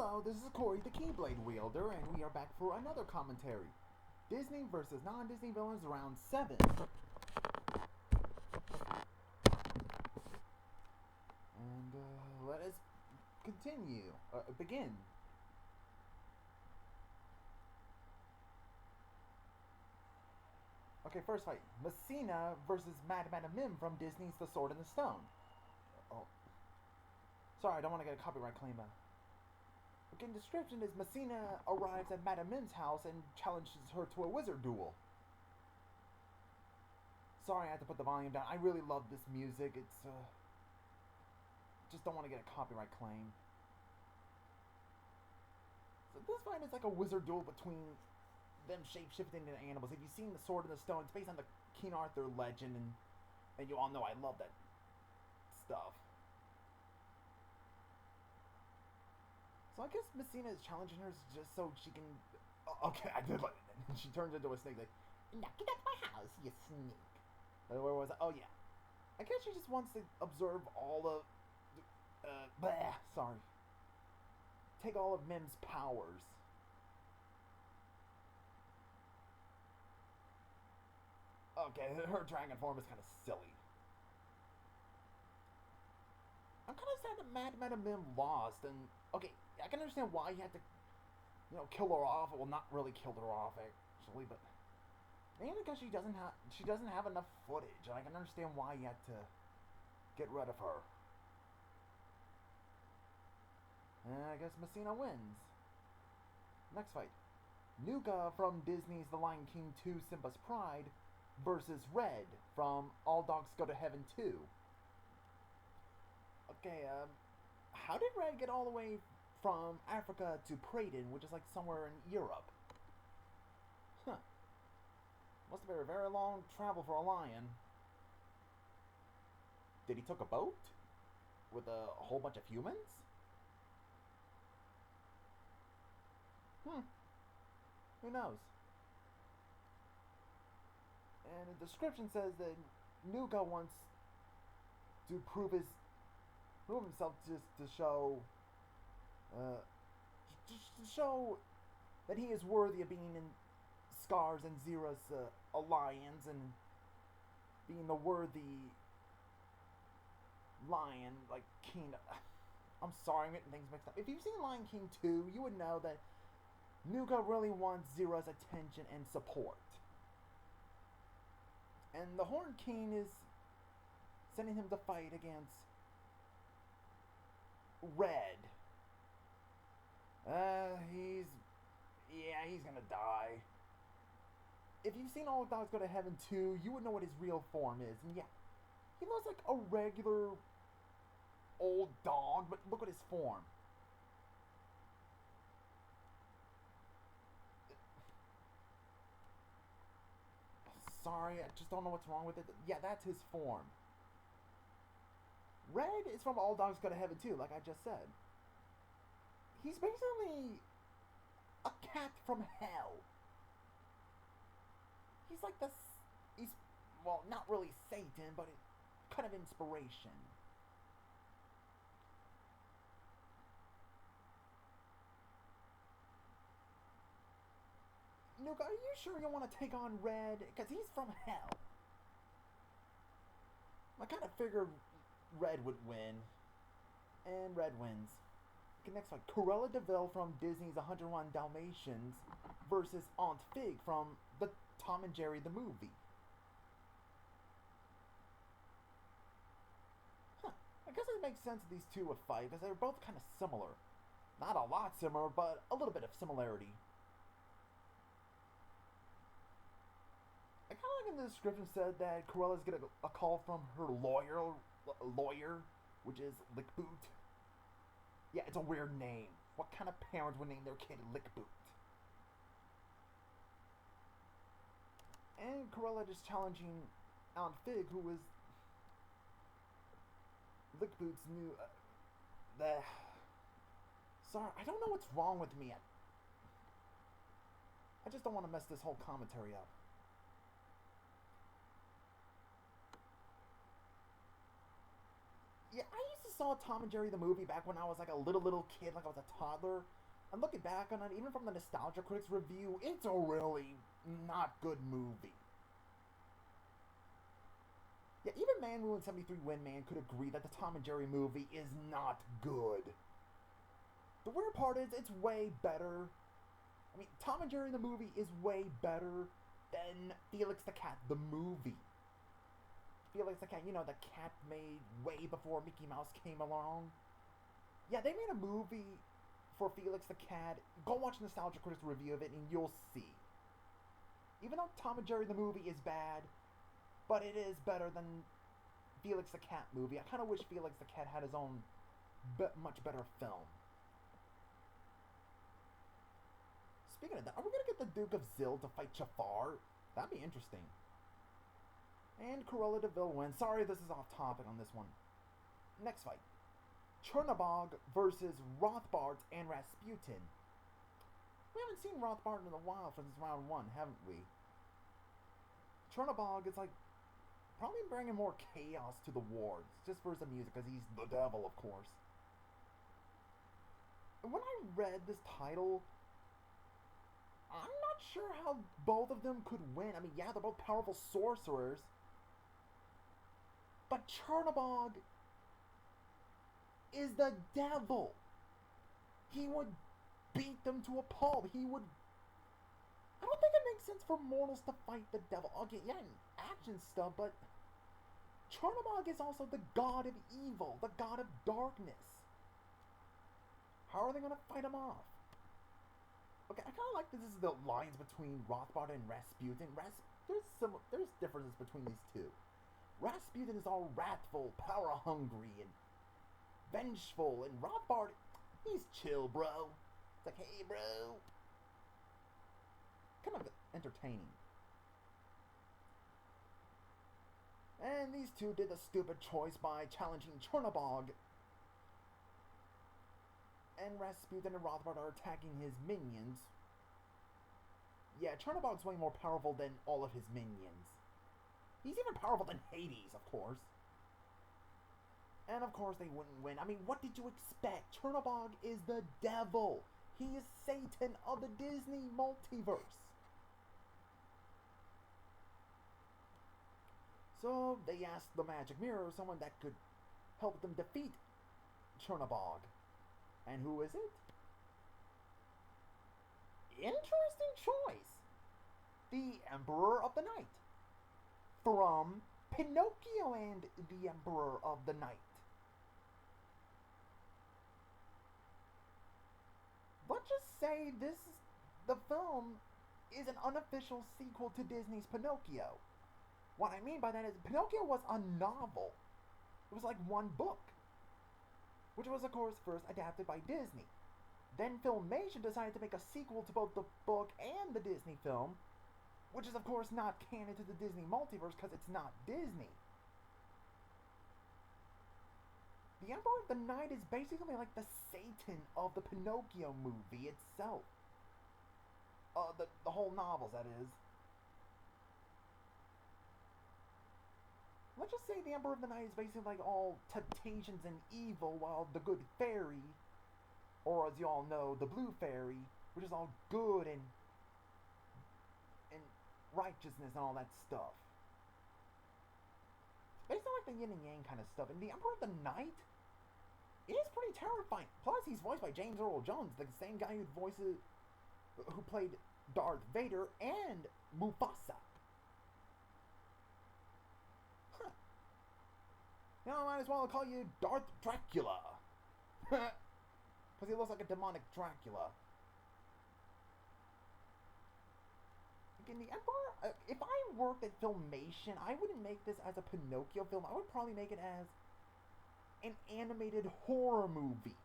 Hello, this is Corey the Keyblade Wielder, and we are back for another commentary. Disney versus non-Disney villains round 7. And let us continue. Begin. Okay, first fight. Messina versus Madame Mim from Disney's The Sword in the Stone. Oh. Sorry, I don't want to get a copyright claim. Again, description is Messina arrives at Madame Mim's house and challenges her to a wizard duel. Sorry, I had to put the volume down. I really love this music. It's, just don't want to get a copyright claim. So this fight is like a wizard duel between them shape-shifting into animals. If you've seen The Sword in the Stone, it's based on the King Arthur legend, and you all know I love that stuff. So I guess Messina is challenging her just so she can... Okay, I did like it. She turns into a snake like, now get out of my house, you snake. Where was I? Oh, yeah. I guess she just wants to observe all of... sorry. Take all of Mim's powers. Okay, her dragon form is kind of silly. I'm kind of sad that Madame Mim lost, and... Okay, I can understand why he had to, kill her off. Well, not really kill her off, actually, but... Mainly because she doesn't have enough footage, and I can understand why he had to get rid of her. And I guess Messina wins. Next fight. Nuka from Disney's The Lion King 2 Simba's Pride versus Red from All Dogs Go to Heaven 2. Okay, how did Red get all the way from Africa to Praden, which is like somewhere in Europe? Huh. Must have been a very long travel for a lion. Did he took a boat? With a whole bunch of humans? Who knows? And the description says that Nuka wants to prove himself just to show that he is worthy of being in Scar's and Zira's alliance and being the worthy lion, like king. I'm sorry, I'm getting things mixed up. If you've seen Lion King 2, you would know that Nuka really wants Zira's attention and support. And the Horned King is sending him to fight against Red. He's gonna die. If you've seen All Dogs Go to Heaven 2, you would know what his real form is. And yeah, he looks like a regular old dog, but look at his form. Sorry, I just don't know what's wrong with it. Yeah, that's his form. Red is from All Dogs Go to Heaven 2, like I just said. He's basically a cat from hell. He's like well, not really Satan, but kind of inspiration. Nuka, are you sure you want to take on Red? Because he's from hell. I kind of figured Red would win. And Red wins. Okay, next fight. Cruella de Vil from Disney's 101 Dalmatians versus Aunt Fig from the Tom and Jerry the movie. I guess it makes sense that these two would fight because they're both kind of similar. Not a lot similar, but a little bit of similarity. I kind of like in the description said that Cruella's getting a call from her lawyer, which is Lickboot. Yeah, it's a weird name. What kind of parent would name their kid Lickboot? And Cruella just challenging Aunt Fig, who is Lickboot's new... Sorry, I don't know what's wrong with me. I just don't want to mess this whole commentary up. Yeah, I used to saw Tom and Jerry the movie back when I was like a little kid, like I was a toddler. And looking back on it, even from the Nostalgia Critics review, it's a really not good movie. Yeah, even Manu and 73 Windman could agree that the Tom and Jerry movie is not good. The weird part is, it's way better. I mean, Tom and Jerry the movie is way better than Felix the Cat the movie. Felix the Cat, you know, the cat made way before Mickey Mouse came along. Yeah, they made a movie for Felix the Cat. Go watch Nostalgia Critics review of it and you'll see. Even though Tom and Jerry the movie is bad, but it is better than Felix the Cat movie. I kind of wish Felix the Cat had his own much better film. Speaking of that, are we going to get the Duke of Zil to fight Jafar? That'd be interesting. And Cruella de Vil wins. Sorry, this is off topic on this one. Next fight. Charnabog versus Rothbard and Rasputin. We haven't seen Rothbard in a while since round 1, haven't we? Charnabog is like probably bringing more chaos to the wars, just for his music, because he's the devil, of course. When I read this title, I'm not sure how both of them could win. I mean, yeah, they're both powerful sorcerers, but Charnabog is the devil. He would beat them to a pulp. He would... I don't think it makes sense for mortals to fight the devil. Okay, yeah, action stuff, but Charnabog is also the god of evil, the god of darkness. How are they going to fight him off? Okay, I kind of like this is the lines between Rothbard and Rasputin. There's differences between these two. Rasputin is all wrathful, power-hungry, and vengeful, and Rothbard, he's chill, bro. It's like, hey, bro. Kind of entertaining. And these two did the stupid choice by challenging Charnabog. And Rasputin and Rothbard are attacking his minions. Yeah, Charnabog's way more powerful than all of his minions. He's even powerful than Hades, of course. And of course they wouldn't win. I mean, what did you expect? Charnabog is the devil. He is Satan of the Disney multiverse. So they asked the Magic Mirror, someone that could help them defeat Charnabog. And who is it? Interesting choice. The Emperor of the Night. From Pinocchio and the Emperor of the Night. Let's just say the film is an unofficial sequel to Disney's Pinocchio. What I mean by that is Pinocchio was a novel. It was like one book, which was of course first adapted by Disney. Then Filmation decided to make a sequel to both the book and the Disney film, which is of course not canon to the Disney multiverse because it's not Disney. The Emperor of the Night is basically like the Satan of the Pinocchio movie itself. The whole novels, that is. Let's just say the Emperor of the Night is basically like all temptations and evil, while the good fairy, or as you all know, the blue fairy, which is all good and righteousness and all that stuff. Basically like the yin and yang kind of stuff. And the Emperor of the Night is pretty terrifying. Plus, he's voiced by James Earl Jones, the same guy who played Darth Vader and Mufasa. Huh. Now I might as well call you Darth Dracula. Because he looks like a demonic Dracula. Again, the Emperor, if I worked at Filmation, I wouldn't make this as a Pinocchio film. I would probably make it as an animated horror movie.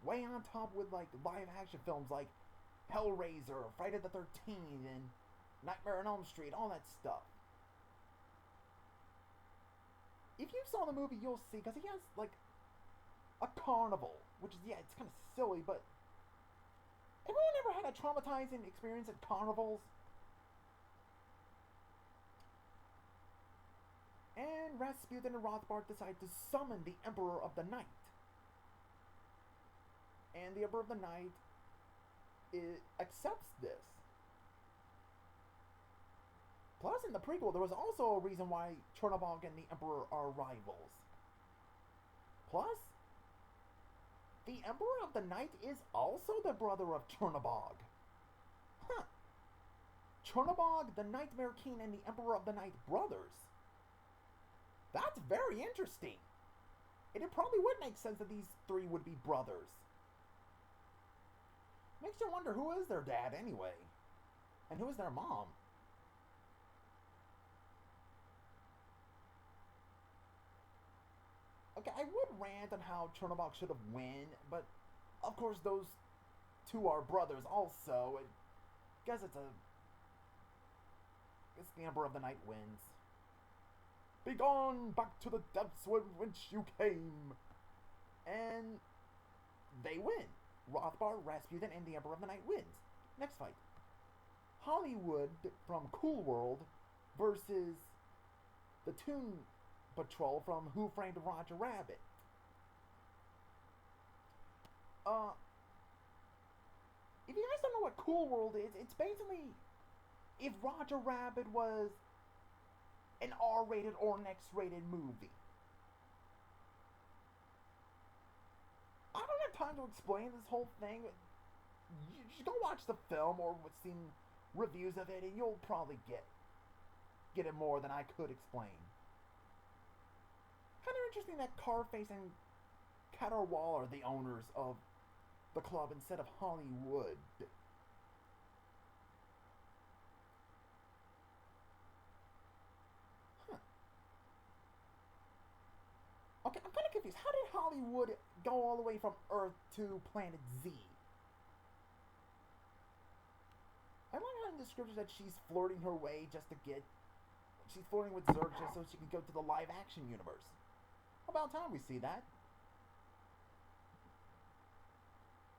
Way on top with like live action films like Hellraiser, Friday the 13th, and Nightmare on Elm Street, all that stuff. If you saw the movie, you'll see, because he has like a carnival, which is, yeah, it's kind of silly, but everyone ever had a traumatizing experience at carnivals? And Rasputin and Rothbard decide to summon the Emperor of the Night. And the Emperor of the Night accepts this. Plus, in the prequel, there was also a reason why Charnabog and the Emperor are rivals. Plus, the Emperor of the Night is also the brother of Charnabog. Huh. Charnabog, the Nightmare King, and the Emperor of the Night brothers. That's very interesting. And it probably would make sense that these three would be brothers. Makes you wonder, who is their dad anyway? And who is their mom? Okay, I would rant on how Charnabog should have won, but of course those two are brothers also. I guess the Emperor of the Night wins. Begone back to the depths from which you came. And they win. Rothbard, Rasputin, and the Emperor of the Night wins. Next fight. Hollywood from Cool World versus the Toon Patrol from Who Framed Roger Rabbit. If you guys don't know what Cool World is, it's basically if Roger Rabbit was an R-rated or an X-rated movie. I don't have time to explain this whole thing. You just go watch the film or see reviews of it, and you'll probably get it more than I could explain. Kind of interesting that Carface and Caterwall are the owners of the club instead of Hollywood. Huh. Okay, I'm kind of confused. How did Hollywood go all the way from Earth to Planet Z? I like how in the description that she's flirting her way just to get... She's flirting with Zurg just so she can go to the live-action universe. About time we see that.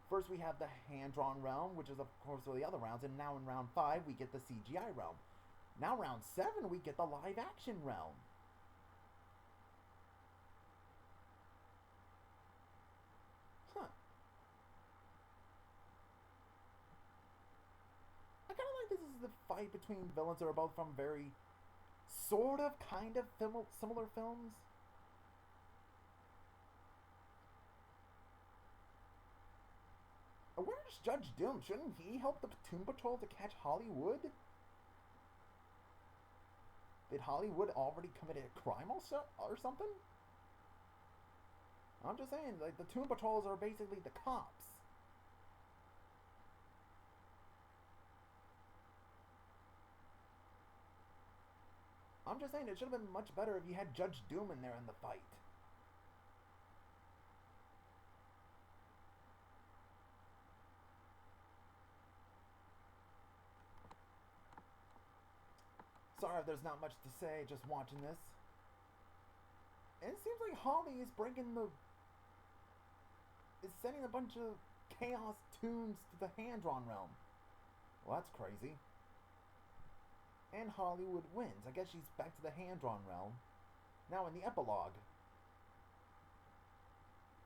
First we have the hand-drawn realm, which is of course for the other rounds, and now in round 5 we get the CGI realm. Now round 7 we get the live-action realm. Huh. I kind of like this is the fight between villains that are both from very sort of, kind of similar films. Where's Judge Doom? Shouldn't he help the Toon Patrol to catch Hollywood? Did Hollywood already committed a crime or something? I'm just saying, like, the Toon Patrols are basically the cops. I'm just saying, it should have been much better if you had Judge Doom in there in the fight. Sorry if there's not much to say, just watching this. And it seems like Holly is sending a bunch of chaos tunes to the hand-drawn realm. Well, that's crazy. And Hollywood wins. I guess she's back to the hand-drawn realm. Now in the epilogue,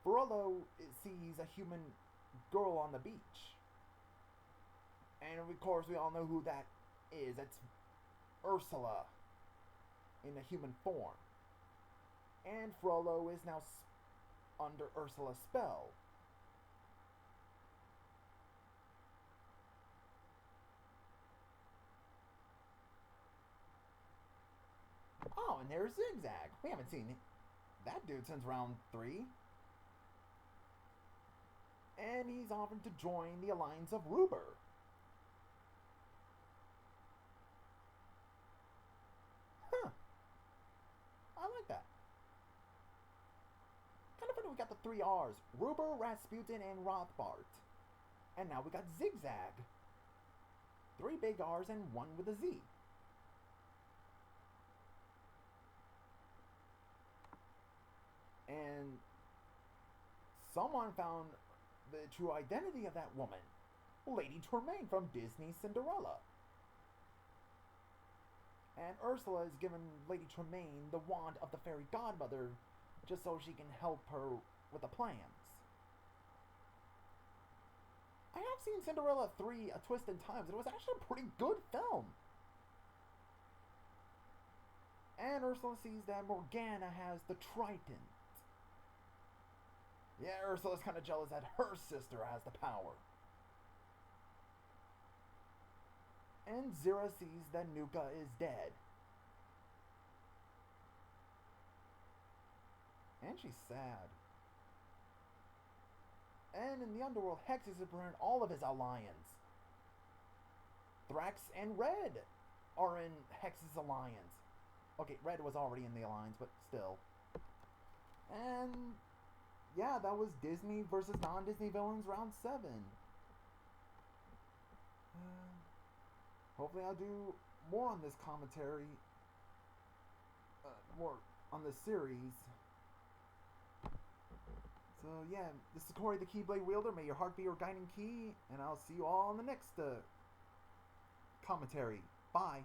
Frollo sees a human girl on the beach. And of course we all know who that is. That's Ursula in a human form. And Frollo is now under Ursula's spell. Oh, and there's Zigzag. We haven't seen that dude since round 3. And he's offered to join the Alliance of Ruber. Huh. I like that. Kind of funny we got the 3 R's. Ruber, Rasputin, and Rothbard. And now we got Zigzag. 3 big R's and 1 with a Z. And someone found the true identity of that woman. Lady Tremaine from Disney's Cinderella. And Ursula is giving Lady Tremaine the wand of the fairy godmother just so she can help her with the plans. I have seen Cinderella 3 a twist in times, and it was actually a pretty good film. And Ursula sees that Morgana has the trident. Yeah, Ursula's kind of jealous that her sister has the power. And Zira sees that Nuka is dead. And she's sad. And in the underworld, Hex is burned all of his alliance. Thrax and Red are in Hex's alliance. Okay, Red was already in the alliance, but still. And yeah, that was Disney versus non-Disney villains round 7. Hopefully I'll do more on this commentary. More on this series. So yeah, this is Corey the Keyblade Wielder. May your heart be your guiding key. And I'll see you all in the next commentary. Bye.